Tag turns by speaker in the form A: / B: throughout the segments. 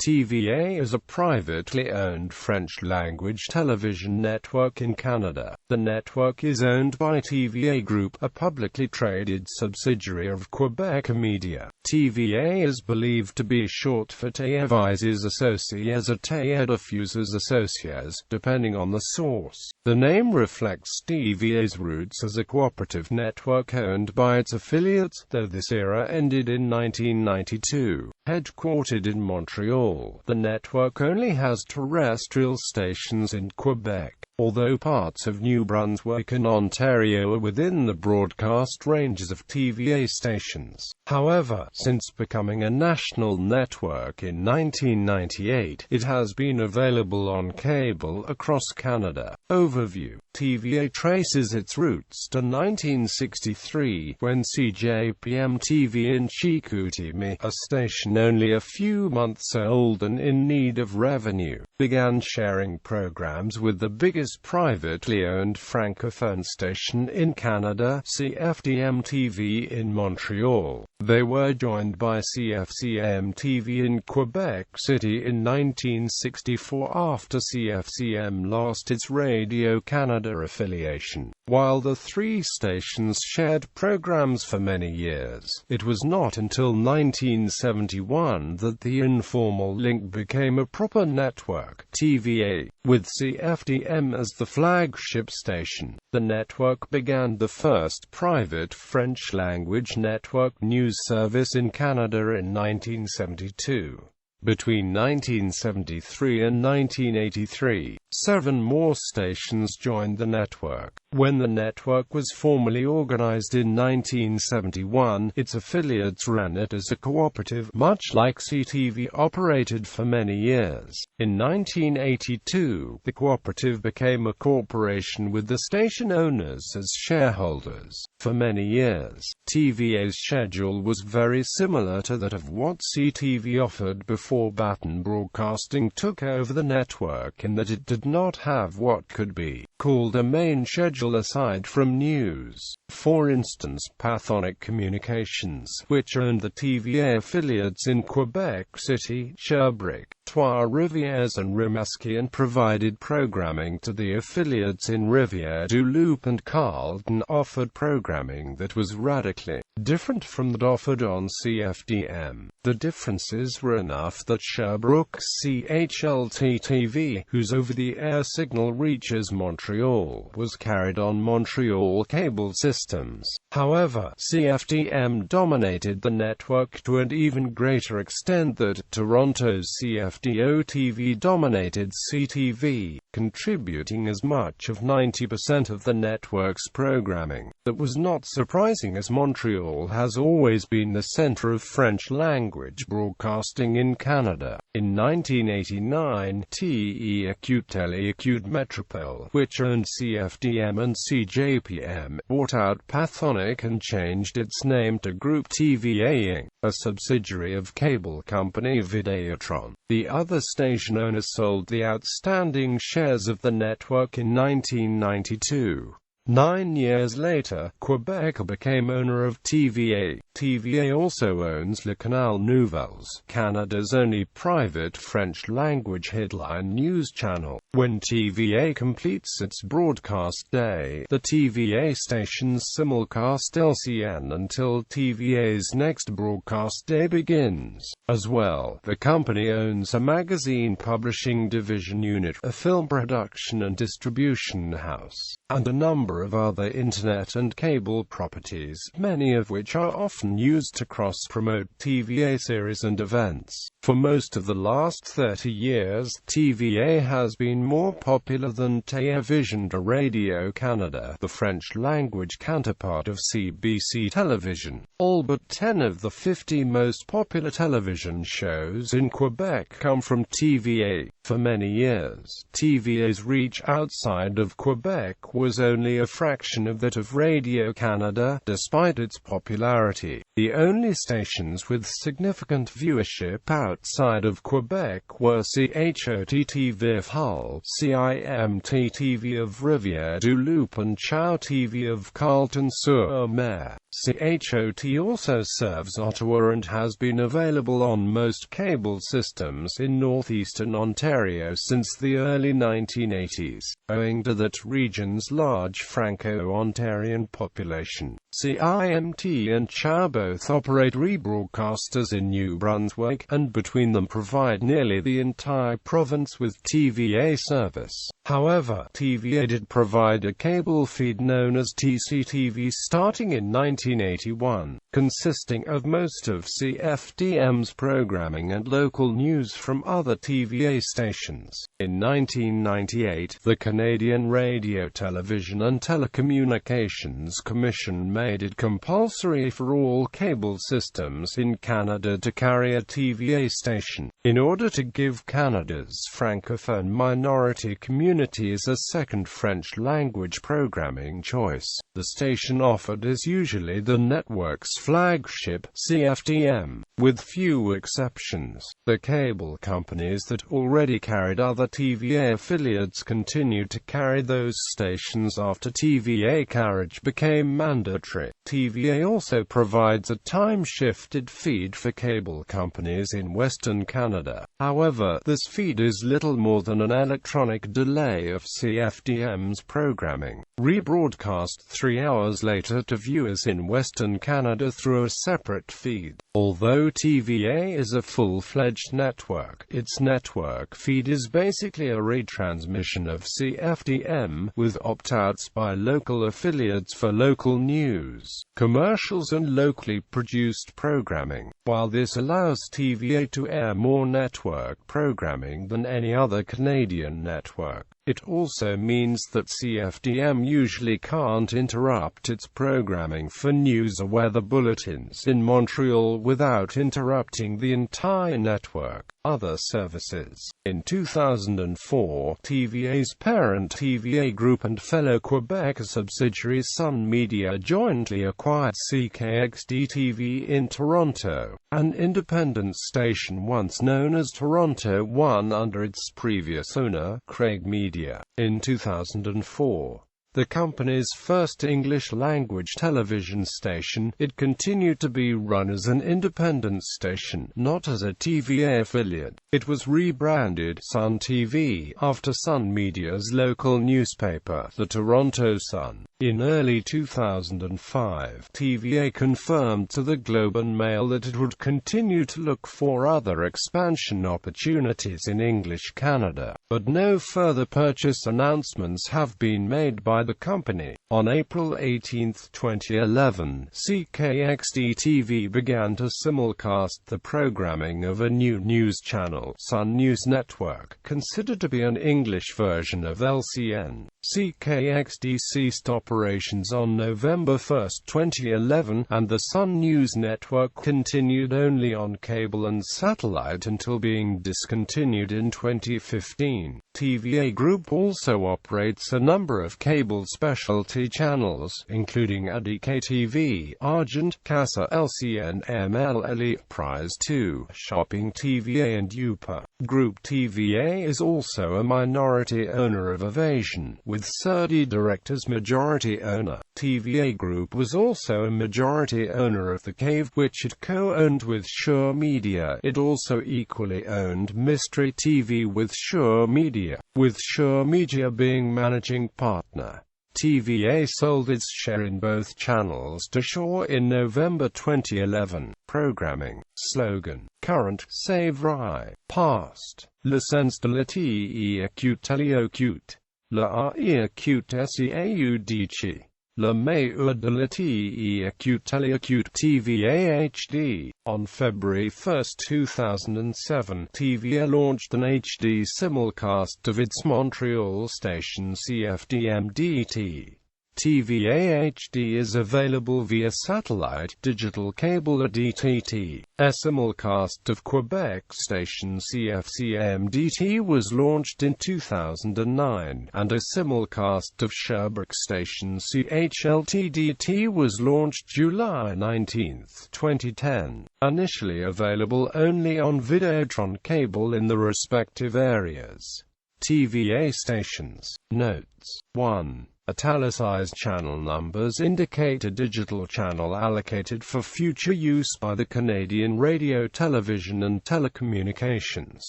A: TVA is a privately owned French-language television network in Canada. The network is owned by TVA Group, a publicly traded subsidiary of Quebec Media. TVA is believed to be short for Télévises Associées or Télédiffuses Associées, depending on the source. The name reflects TVA's roots as a cooperative network owned by its affiliates, though this era ended in 1992. Headquartered in Montreal, the network only has terrestrial stations in Quebec, although parts of New Brunswick and Ontario are within the broadcast ranges of TVA stations. However, since becoming a national network in 1998, it has been available on cable across Canada. Overview: TVA traces its roots to 1963, when CJPM-TV in Chicoutimi, a station only a few months old and in need of revenue, began sharing programs with the biggest privately owned francophone station in Canada, CFDM-TV in Montreal. They were joined by CFCM-TV in Quebec City in 1964 after CFCM lost its Radio-Canada affiliation. While the three stations shared programs for many years, it was not until 1971 that the informal link became a proper network, TVA, with CFDM as the flagship station. The network began the first private French-language network news service in Canada in 1972. Between 1973 and 1983, 7 more stations joined the network. When the network was formally organized in 1971, its affiliates ran it as a cooperative, much like CTV operated for many years. In 1982, the cooperative became a corporation with the station owners as shareholders. For many years, TVA's schedule was very similar to that of what CTV offered before Baton Broadcasting took over the network, in that it did not have what could be called a main schedule aside from news. For instance, Pathonic Communications, which owned the TVA affiliates in Quebec City, Sherbrooke, Trois-Rivières and Rimouski, and provided programming to the affiliates in Rivière-du-Loup and Carleton, offered programming that was radically different from that offered on CFDM. The differences were enough that Sherbrooke's CHLT-TV, whose over-the-air signal reaches Montreal, was carried on Montreal cable systems. However, CFDM dominated the network to an even greater extent that Toronto's CFDO-TV dominated CTV, contributing as much of 90% of the network's programming. That was not surprising, as Montreal has always been the center of French-language broadcasting in Canada. In 1989, Téléacute Métropole, which owned CFDM and CJPM, bought out Pathonic and changed its name to Groupe TVA Inc., a subsidiary of cable company Videotron. The other station owners sold the outstanding shares of the network in 1992. 9 years later, Quebec became owner of TVA. TVA also owns Le Canal Nouvelles, Canada's only private French-language headline news channel. When TVA completes its broadcast day, the TVA stations simulcast LCN until TVA's next broadcast day begins. As well, the company owns a magazine publishing division unit, a film production and distribution house, and a number of other internet and cable properties, many of which are often used to cross-promote TVA series and events. For most of the last 30 years, TVA has been more popular than Télévision de Radio-Canada, the French-language counterpart of CBC Television. All but 10 of the 50 most popular television shows in Quebec come from TVA. For many years, TVA's reach outside of Quebec was only a fraction of that of Radio-Canada, despite its popularity. The only stations with significant viewership outside of Quebec were CHOT-TV of Hull, CIMT-TV of Rivière-du-Loup and Chow-TV of Carleton-sur-Mer. CHOT also serves Ottawa and has been available on most cable systems in northeastern Ontario since the early 1980s, owing to that region's large Franco-Ontarian population. CIMT and CHA both operate rebroadcasters in New Brunswick, and between them provide nearly the entire province with TVA service. However, TVA did provide a cable feed known as TCTV starting in 1981, consisting of most of CFDM's programming and local news from other TVA stations. In 1998, the Canadian Radio, Television and Telecommunications Commission made it compulsory for all cable systems in Canada to carry a TVA station, in order to give Canada's francophone minority communities a second French-language programming choice. The station offered is usually the network's flagship, CFDM, with few exceptions. The cable companies that already carried other TVA affiliates continued to carry those stations after TVA carriage became mandatory. TVA also provides a time-shifted feed for cable companies in Western Canada. However, this feed is little more than an electronic delay of CFDM's programming, rebroadcast 3 hours later to viewers in Western Canada through a separate feed. Although TVA is a full-fledged network, its network feed is basically a retransmission of CFDM, with opt-outs by local affiliates for local news, commercials and locally produced programming. While this allows TVA to air more network programming than any other Canadian network, it also means that CFDM usually can't interrupt its programming for news or weather bulletins in Montreal without interrupting the entire network. Other services. In 2004, TVA's parent TVA Group and fellow Quebec subsidiary Sun Media jointly acquired CKXD-TV in Toronto, an independent station once known as Toronto One under its previous owner, Craig Media. In 2004, the company's first English-language television station, it continued to be run as an independent station, not as a TVA affiliate. It was rebranded Sun TV after Sun Media's local newspaper, the Toronto Sun. In early 2005, TVA confirmed to the Globe and Mail that it would continue to look for other expansion opportunities in English Canada, but no further purchase announcements have been made by the company. On April 18, 2011, CKXD-TV began to simulcast the programming of a new news channel, Sun News Network, considered to be an English version of LCN. CKXD ceased operations on November 1, 2011, and the Sun News Network continued only on cable and satellite until being discontinued in 2015. TVA Group also operates a number of cable specialty channels, including ADK-TV, Argent, Casa, LCN, MLLE, Prize 2, Shopping TVA and UPA. Group TVA is also a minority owner of Evasion, with Surdy Direct as majority owner. TVA Group was also a majority owner of The Cave, which it co-owned with Shure Media. It also equally owned Mystery TV with Shure Media, with Shure Media being managing partner. TVA sold its share in both channels to Shaw in November 2011. Programming. Slogan. Current. Save Rai. Past. Le sens de la te acute teleocute. La a acute seaudici. Le meilleur de la te acute teleocute TVA HD. On February 1, 2007, TVA launched an HD simulcast of its Montreal station CFDM-DT. TVA HD is available via satellite, digital cable or DTT. A simulcast of Quebec station CFCM-DT was launched in 2009, and a simulcast of Sherbrooke station CHLT-DT was launched July 19, 2010. Initially available only on Videotron cable in the respective areas. TVA stations. Notes. 1. Italicized channel numbers indicate a digital channel allocated for future use by the Canadian Radio, Television and Telecommunications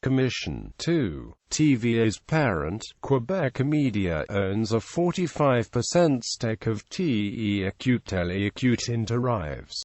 A: Commission. 2. TVA's parent, Quebec Media, owns a 45% stake of TE Écoute. Télé-Écoute Interrives.